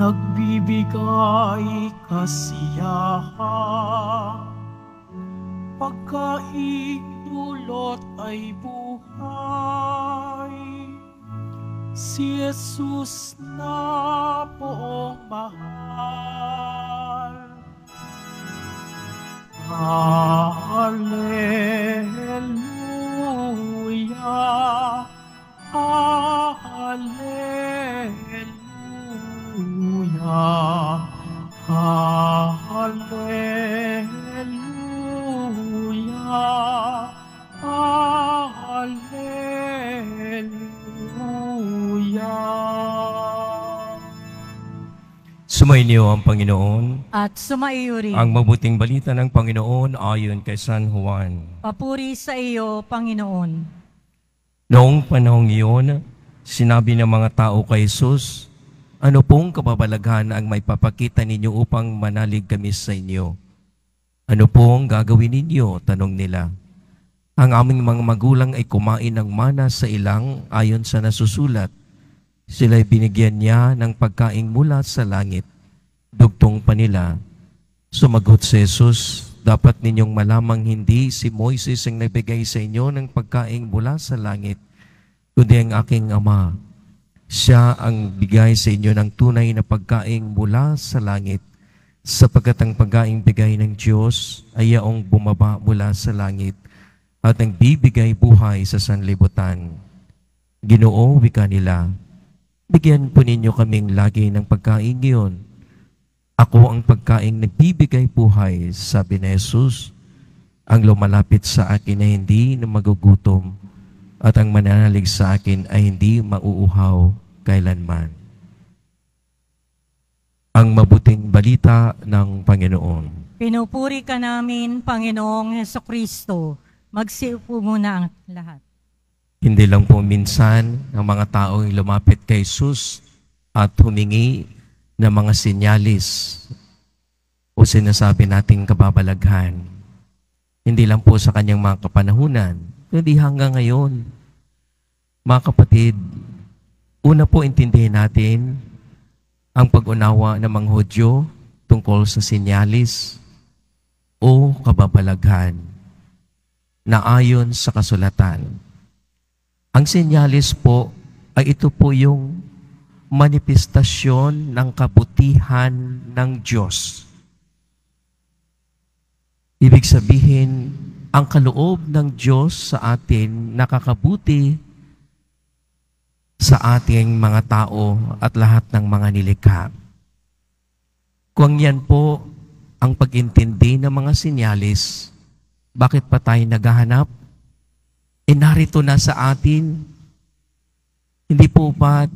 Nagbibigay kasiyahan, pagkain dulot ay buhay. Si Jesus na poong mahal. Hallelujah, hallelujah, hallelujah, hallelujah. Sumainyo ang Panginoon At sumaiyo rin. ang mabuting balita ng Panginoon ayon kay San Juan. Papuri sa iyo, Panginoon. Noong panahong iyon, sinabi ng mga tao kay Jesus, "Ano pong kababalaghan ang may papakita ninyo upang manalig kami sa inyo? Ano pong gagawin ninyo?" tanong nila. "Ang aming mga magulang ay kumain ng mana sa ilang ayon sa nasusulat. Sila'y binigyan niya ng pagkaing mula sa langit." Dugtong pa nila. Sumagot si Jesus, "Dapat ninyong malamang hindi si Moises ang nagbigay sa inyo ng pagkaing mula sa langit, kundi ang aking Ama. Siya ang bigay sa inyo ng tunay na pagkaing mula sa langit, sapagkat ang pagkaing bigay ng Diyos ay yaong bumaba mula sa langit at ang bibigay buhay sa sanlibutan." "Ginoo," wika nila, "bigyan po ninyo kaming lagi ng pagkain iyon." "Ako ang pagkaing nagbibigay buhay," sabi ni Jesus. "Ang lumalapit sa akin ay hindi na magugutom, at ang mananalig sa akin ay hindi mauuhaw kailanman." Ang mabuting balita ng Panginoon. Pinupuri ka namin, Panginoong Hesukristo. Magsiupo muna ang lahat. Hindi lang po minsan ang mga tao ay lumapit kay Jesus at humingi ng mga sinyalis o sinasabi nating kababalaghan. Hindi lang po sa kanyang mga kapanahunan, kundi hanggang ngayon. Mga kapatid, una po intindihin natin ang pag-unawa ng mga Hudyo tungkol sa sinyalis o kababalaghan na ayon sa kasulatan. Ang sinyalis po ay ito po yung manifestasyon ng kabutihan ng Diyos. Ibig sabihin, ang kaloob ng Diyos sa atin nakakabuti sa ating mga tao at lahat ng mga nilikha. Kung yan po ang pag-intindi ng mga sinyalis, bakit pa tayo naghahanap? Narito na sa atin. Hindi po ba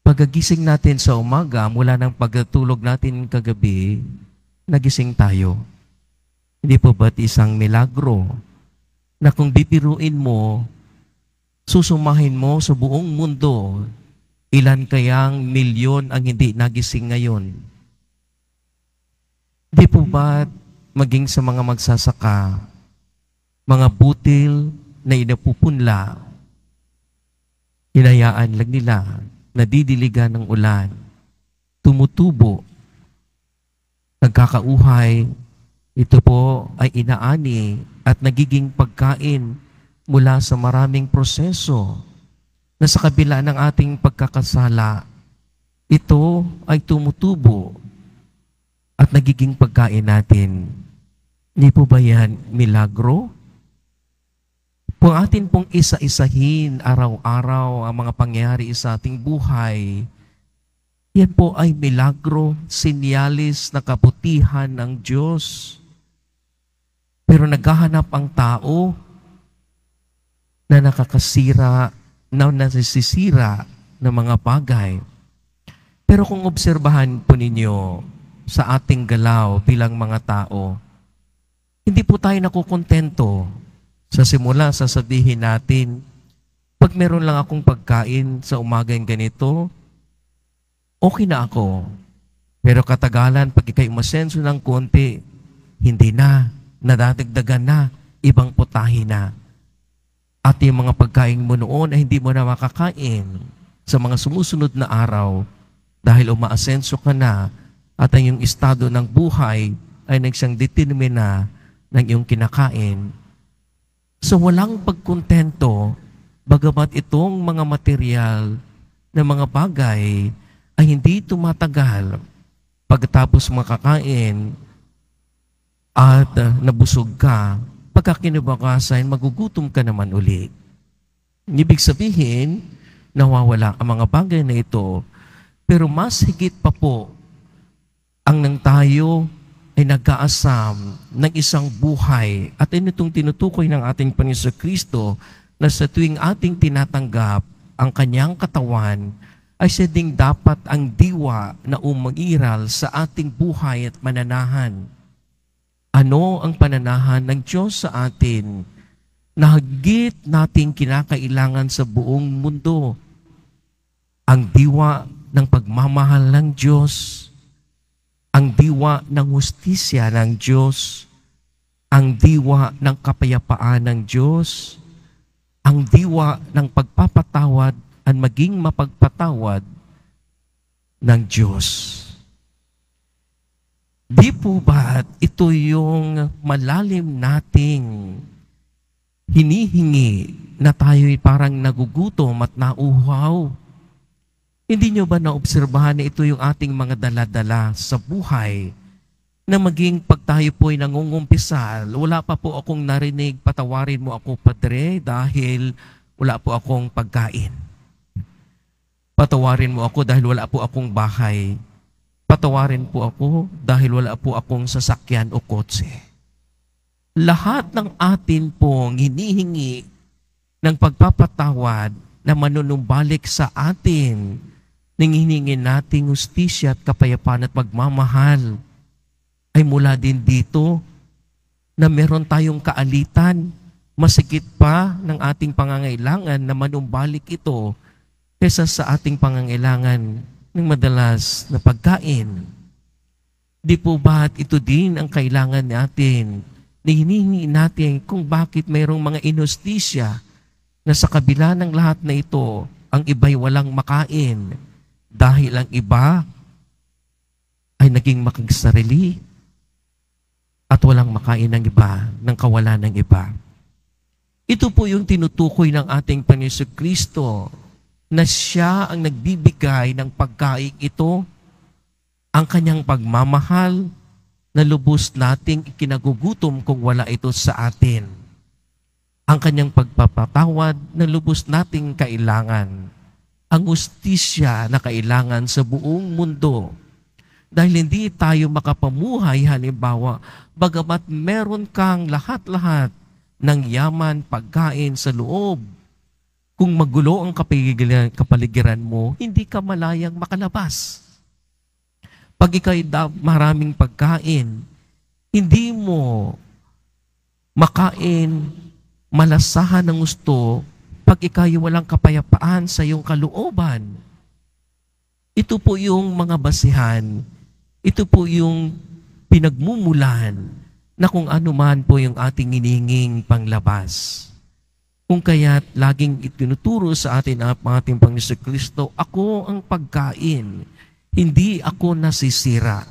pagkagising natin sa umaga, mula ng pagtulog natin kagabi, nagising tayo? Hindi po ba't isang milagro na kung bibiruin mo, susumahin mo sa buong mundo, ilan kayang milyon ang hindi nagising ngayon? Hindi po ba maging sa mga magsasaka, mga butil na inapupunla, hinayaan lang nila, nadidiligan ng ulan, tumutubo, nagkakauhay, ito po ay inaani at nagiging pagkain mula sa maraming proseso na sa kabila ng ating pagkakasala, ito ay tumutubo at nagiging pagkain natin. Hindi po ba yan milagro? Kung atin pong isa-isahin araw-araw ang mga pangyayari sa ating buhay, yan po ay milagro, sinyalis na kabutihan ng Diyos. Pero naghahanap ang tao na nakakasira, na nasisira ng mga bagay. Pero kung obserbahan po ninyo sa ating galaw bilang mga tao, hindi po tayo nakukontento. Sa simula, sasabihin natin, Pag meron lang akong pagkain sa umagang ganito, okay na ako. Pero katagalan, pag ikay umasenso ng konti, hindi na, nadadagdagan na, ibang putahe na. At yung mga pagkain mo noon ay hindi mo na makakain sa mga sumusunod na araw dahil umaasenso ka na at ang iyong estado ng buhay ay nagsang determina ng iyong kinakain. So walang pagkontento, bagamat itong mga material na mga bagay ay hindi tumatagal pagkatapos makakain at nabusog ka, pagkakinabukasan, magugutom ka naman uli. Ibig sabihin, nawawala ang mga bagay na ito, pero mas higit pa po ang nang tayo ay nag-aasam ng isang buhay at itong tinutukoy ng ating Panginoon Kristo na sa tuwing ating tinatanggap ang kanyang katawan ay siya ding dapat ang diwa na umangiral sa ating buhay at mananahan. Ano ang pananahan ng Diyos sa atin na higit nating kinakailangan sa buong mundo? Ang diwa ng pagmamahal ng Diyos, ang diwa ng hustisya ng Diyos, ang diwa ng kapayapaan ng Diyos, ang diwa ng pagpapatawad at maging mapagpatawad ng Diyos. Di po ba ito yung malalim nating hinihingi na tayo'y parang nagugutom at nauuhaw? Hindi nyo ba naobserbahan na ito yung ating mga dala-dala sa buhay na maging pag tayo po'y nangungumpisal, wala pa po akong narinig, patawarin mo ako, Padre, dahil wala po akong pagkain. Patawarin mo ako dahil wala po akong bahay. Patawarin po ako dahil wala po akong sasakyan o kotse. Lahat ng atin pong hinihingi ng pagpapatawad na manunumbalik sa atin, nang hiningin nating hustisya at kapayapaan at pagmamahal, ay mula din dito na meron tayong kaalitan, masigit pa ng ating pangangailangan na manumbalik ito kaysa sa ating pangangailangan ng madalas na pagkain. Di po ba't ito din ang kailangan natin na hinihingi natin kung bakit mayroong mga inustisya na sa kabila ng lahat na ito, ang iba'y walang makain dahil ang iba ay naging makagsarili at walang makain ng iba, ng kawalan ng iba. Ito po yung tinutukoy ng ating Panginoon Kristo na siya ang nagbibigay ng pagkain ito, ang kanyang pagmamahal na lubos nating ikinagugutom kung wala ito sa atin. Ang kanyang pagpapatawad na lubos nating kailangan. Ang hustisya na kailangan sa buong mundo. Dahil hindi tayo makapamuhay, halimbawa, bagamat meron kang lahat-lahat ng yaman, pagkain sa loob, kung magulo ang kapaligiran mo, hindi ka malayang makalabas. Pag ika'y maraming pagkain, hindi mo makain, malasahan ng gusto, pag ika'y walang kapayapaan sa iyong kalooban. Ito po yung mga basihan, ito po yung pinagmumulan na kung ano man po yung ating hinihinging panglabas. Kung kaya't laging itinuturo sa atin ang ating Panginoon Kristo, ako ang pagkain, hindi ako nasisira.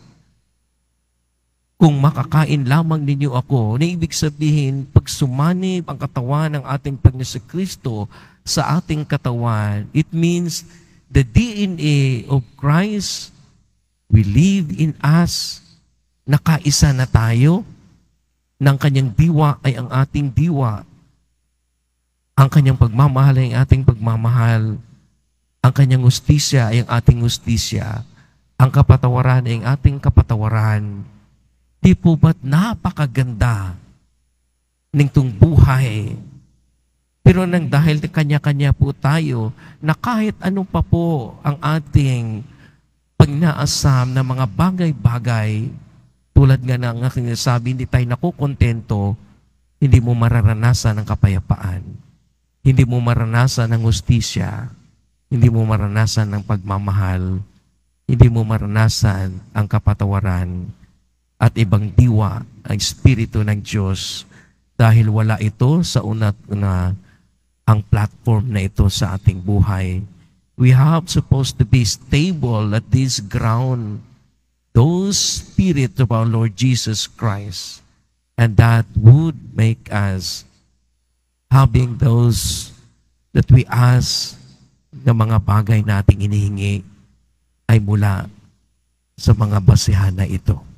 Kung makakain lamang ninyo ako, na ibig sabihin, pag sumanib ang katawan ng ating Panginoon Kristo sa ating katawan, it means the DNA of Christ will live in us. Nakaisa na tayo, ng kanyang diwa ay ang ating diwa. Ang kanyang pagmamahal ay ang ating pagmamahal. Ang kanyang hustisya ay ang ating hustisya. Ang kapatawaran ay ang ating kapatawaran. Di po ba't napakaganda nitong buhay? Pero nang dahil kanya-kanya po tayo, na kahit ano pa po ang ating pagnaasam na mga bagay-bagay, tulad nga ng aking sabi, hindi tayo nakukontento, hindi mo mararanasan ang kapayapaan. hindi mo maranasan ang hustisya, hindi mo maranasan ang pagmamahal, hindi mo maranasan ang kapatawaran at ibang diwa, ang Espiritu ng Diyos, dahil wala ito sa una ang platform na ito sa ating buhay. We have supposed to be stable at this ground, those Spirit of our Lord Jesus Christ, and that would make us having those that we ask na mga bagay nating inihingi ay mula sa mga basihan na ito.